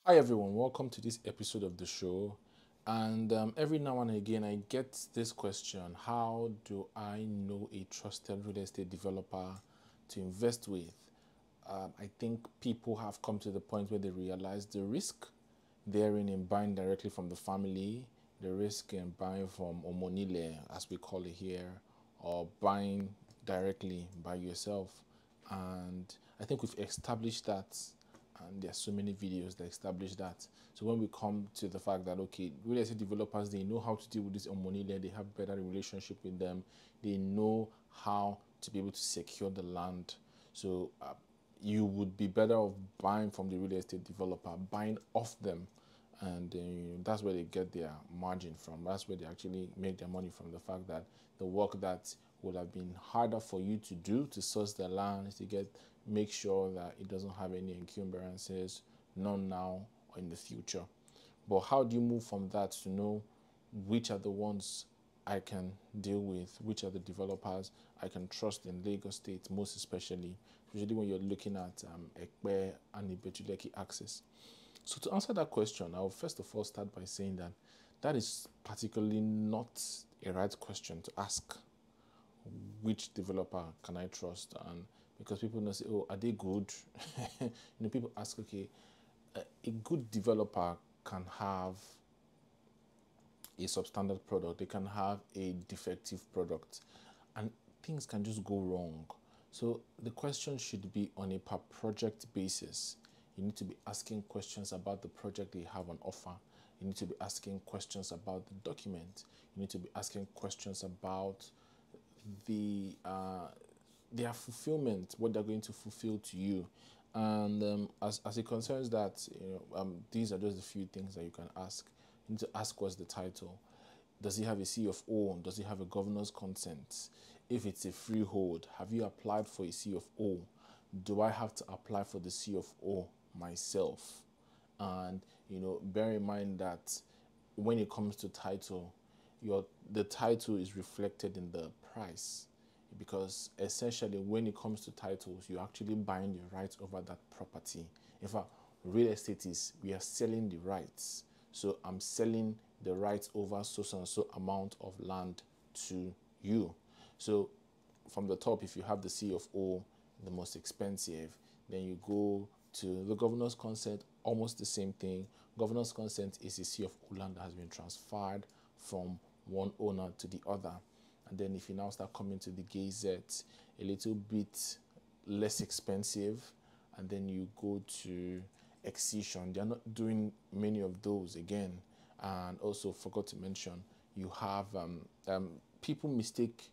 Hi everyone, welcome to this episode of the show. And every now and again, I get this question: how do I know a trusted real estate developer to invest with? I think people have come to the point where they realize the risk therein in buying directly from the family, the risk in buying from Omonile, as we call it here, or buying directly by yourself. And I think we've established that, and there's so many videos that establish that. So when we come to the fact that, okay, real estate developers, they know how to deal with this Omonile, they have better relationship with them, they know how to be able to secure the land. So you would be better off buying from the real estate developer, buying off them, and that's where they get their margin from. That's where they actually make their money from, the fact that the work that would have been harder for you to do to source the land, to make sure that it doesn't have any encumbrances, none now or in the future. But how do you move from that to know which are the ones I can deal with, which are the developers I can trust in Lagos State, most especially when you're looking at Ekpe and Ibejuleki access? So to answer that question, I'll first of all start by saying that that is particularly not a right question to ask. Which developer can I trust? And because people know, say, oh, are they good? People ask, okay, a good developer can have a substandard product, they can have a defective product, and things can just go wrong. So the question should be on a per project basis. You need to be asking questions about the project they have on offer. You need to be asking questions about the document. You need to be asking questions about their fulfillment, what they're going to fulfill to you. And as it concerns that, these are just a few things that you can ask. You need to ask, what's the title? Does it have a C of O? Does it have a governor's consent? If it's a freehold, have you applied for a C of O? Do I have to apply for the C of O myself? And bear in mind that when it comes to title, the title is reflected in the price, because essentially when it comes to titles, you're actually buying the rights over that property. In fact, real estate is, we are selling the rights. So I'm selling the rights over so and so amount of land to you. So from the top, if you have the C of O, the most expensive, then you go to the governor's consent, almost the same thing. Governor's consent is a C of O land that has been transferred from one owner to the other. And then if you now start coming to the gazette, a little bit less expensive, and then you go to excision. They're not doing many of those again. And also forgot to mention, you have people mistake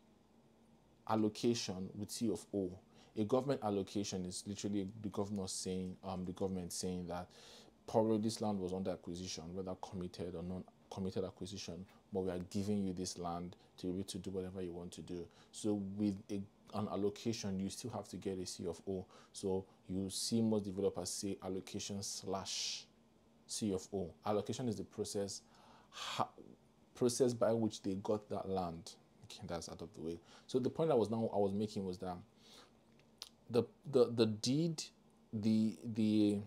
allocation with C of O. A government allocation is literally the government saying that probably this land was under acquisition, whether committed or non-committed acquisition, but we are giving you this land to be able to do whatever you want to do. So with an allocation, you still have to get a C of O. So you see most developers say allocation / C of O. Allocation is the process by which they got that land. Okay, that's out of the way. So the point I was making was that the deed, the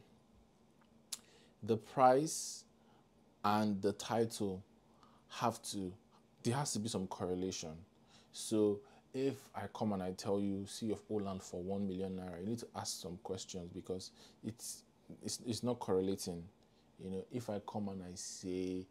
price and the title there has to be some correlation. So if I come and I tell you C of O land for 1 million naira, you need to ask some questions, because it's not correlating. If I come and I say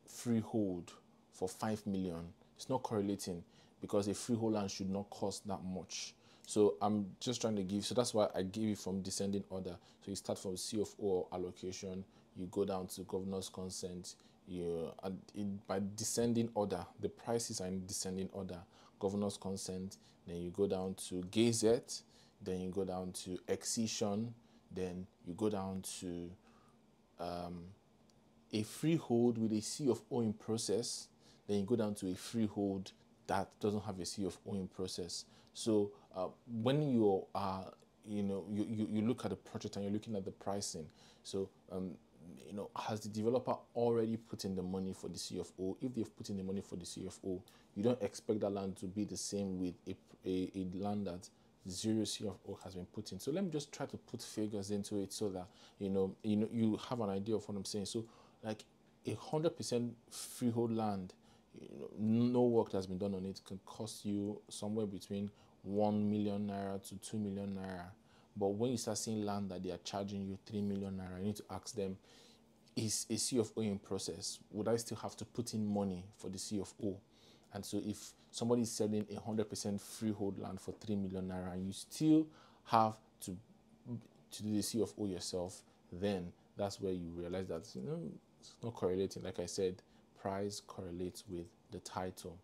freehold for 5 million, it's not correlating, because a freehold land should not cost that much. So I'm just trying to give, so that's why I give it from descending order. So you start from C of O allocation, you go down to governor's consent, by descending order, the prices are in descending order. Governor's consent, then you go down to gazette, then you go down to excision, then you go down to a freehold with a C of O in process, then you go down to a freehold that doesn't have a C of O in process. So when you are, you look at the project and you're looking at the pricing. So has the developer already put in the money for the C of O? If they've put in the money for the C of O, you don't expect that land to be the same with a land that zero C of O has been put in. So let me just try to put figures into it so that you have an idea of what I'm saying. So like 100% freehold land, no work that's been done on it can cost you somewhere between 1 million naira to 2 million naira. But when you start seeing land that they are charging you 3 million naira, you need to ask them, is a C of O in process? Would I still have to put in money for the C of O? And so if somebody is selling 100% freehold land for 3 million naira and you still have to do the C of O yourself, then that's where you realize that it's not correlating. Like I said, price correlates with the title.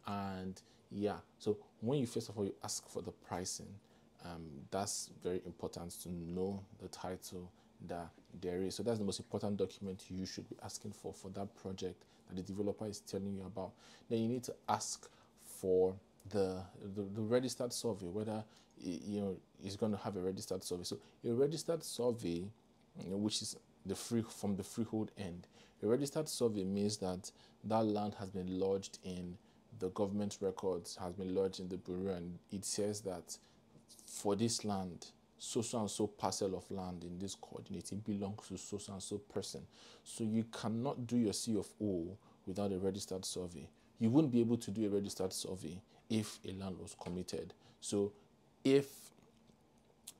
And yeah, so when you first of all you ask for the pricing, that's very important to know the title that there is. So that's the most important document you should be asking for that project that the developer is telling you about. Then you need to ask for the registered survey, whether it's going to have a registered survey. So a registered survey, which is from the freehold end, a registered survey means that land has been lodged in the government records, has been lodged in the bureau, and it says that for this land, so and so parcel of land in this coordinate, it belongs to so and so person. So you cannot do your C of O without a registered survey. You wouldn't be able to do a registered survey if a land was committed. So if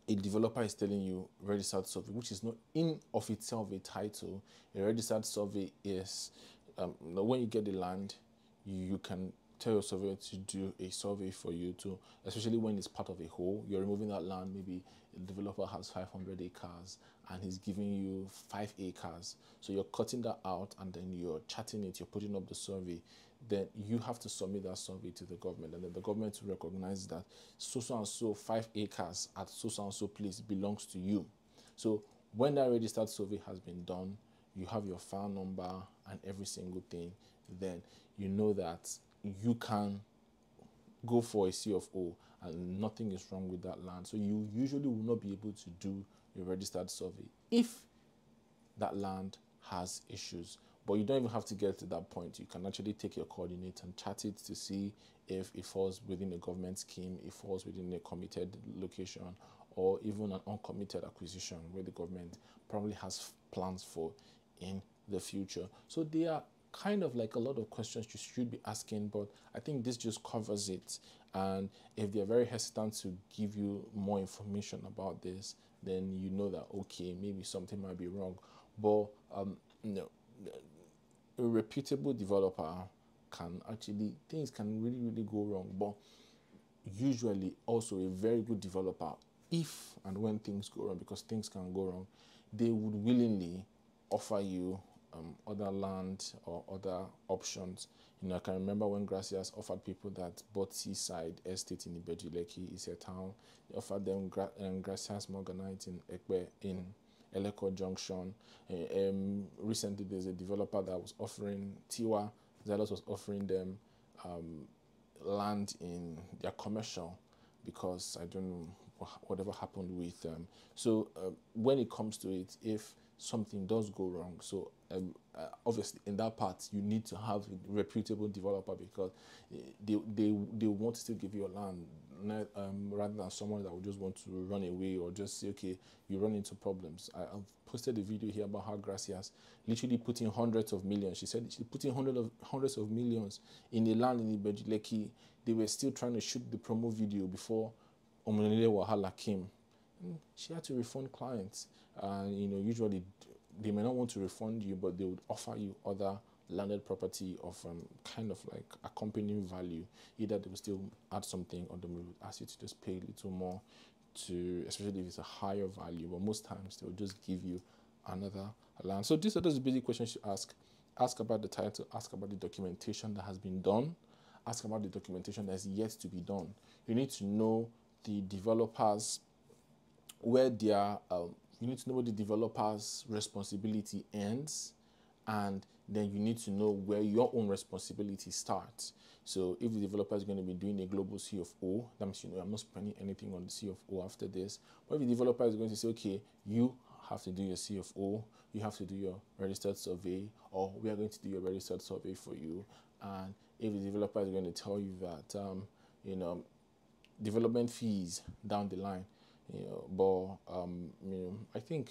a developer is telling you registered survey, which is not in of itself a title, a registered survey is when you get the land, you can tell your surveyor to do a survey for you too, especially when it's part of a whole. You're removing that land, maybe the developer has 500 acres and he's giving you 5 acres. So you're cutting that out and then you're charting it, you're putting up the survey. Then you have to submit that survey to the government, and then the government will recognize that so and so 5 acres at so and so place belongs to you. So when that registered survey has been done, you have your file number and every single thing, then you know that you can go for a C of O and nothing is wrong with that land. So you usually will not be able to do a registered survey if that land has issues. But you don't even have to get to that point. You can actually take your coordinate and chart it to see if it falls within a government scheme, it falls within a committed location, or even an uncommitted acquisition where the government probably has plans for in the future. So they are kind of like a lot of questions you should be asking, but I think this just covers it. And if they're very hesitant to give you more information about this, then you know that, okay, maybe something might be wrong. But a reputable developer things can really, really go wrong. But usually also a very good developer, if and when things go wrong, because things can go wrong, they would willingly offer you other land or other options. I can remember when Gracias offered people that bought Seaside Estate in Ibejuleki, is a town. They offered them Gracias Morganite in Ekpe, in Eleko Junction. Recently, there's a developer that was offering Tiwa. Zelos was offering them land in their commercial, because I don't know whatever happened with them. So when it comes to it, if something does go wrong, so obviously in that part you need to have a reputable developer, because they want to still give you a land, rather than someone that would just want to run away or just say, okay, you run into problems. I've posted a video here about how Gracias literally put in hundreds of millions. She said she put in hundreds of millions in the land in Ibejuleki. They were still trying to shoot the promo video before Omonele Wahala came. She had to refund clients. Usually they may not want to refund you, but they would offer you other landed property of kind of like accompanying value. Either they will still add something, or they will ask you to just pay a little more, especially if it's a higher value. But most times they will just give you another land. So these are those basic questions you ask. Ask about the title, ask about the documentation that has been done, ask about the documentation that is yet to be done. You need to know the developers, where their you need to know where the developer's responsibility ends, and then you need to know where your own responsibility starts. So if the developer is going to be doing a global C of O, that means I'm not spending anything on the C of O after this. But if the developer is going to say, okay, you have to do your C of O, you have to do your registered survey, or we are going to do your registered survey for you. And if the developer is going to tell you that, development fees down the line. But I think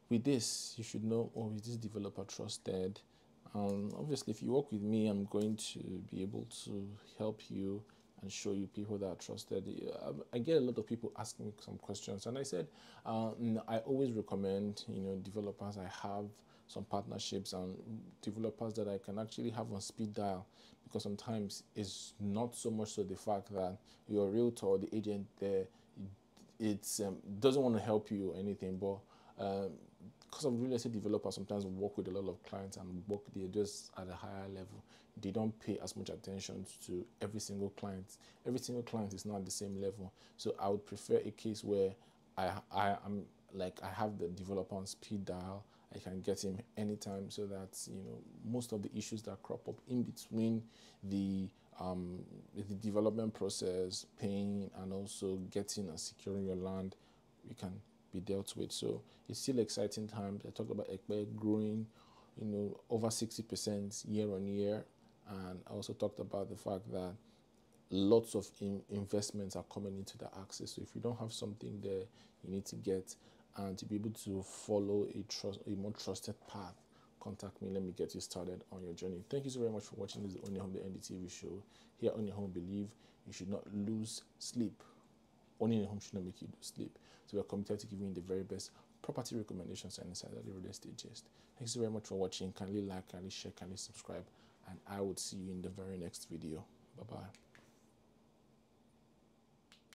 with this, you should know, oh, is this developer trusted? Obviously, if you work with me, I'm going to be able to help you and show you people that are trusted. I get a lot of people asking me some questions, and I said, I always recommend, developers. I have some partnerships and developers that I can actually have on speed dial, because sometimes it's not so much so the fact that your realtor or the agent there, it's doesn't want to help you or anything, but because of real estate developers, sometimes work with a lot of clients and work they're just at a higher level. They don't pay as much attention to every single client. Every single client is not at the same level. So I would prefer a case where I have the developer on speed dial. I can get him anytime, so that most of the issues that crop up in between the development process, paying, and also getting and securing your land, we can be dealt with. So it's still exciting times. I talked about Ekpe growing, over 60% year on year, and I also talked about the fact that lots of investments are coming into the axis. So if you don't have something there, you need to get, and to be able to follow a more trusted path, contact me. Let me get you started on your journey. Thank you so very much for watching this Ownahome.ng TV show. Here on Ownahome, believe you should not lose sleep. Owning a home should not make you lose sleep. So we are committed to giving you the very best property recommendations and insider the real estate gist. Thanks so very much for watching. Kindly like, kindly share, kindly subscribe, and I would see you in the very next video. Bye bye.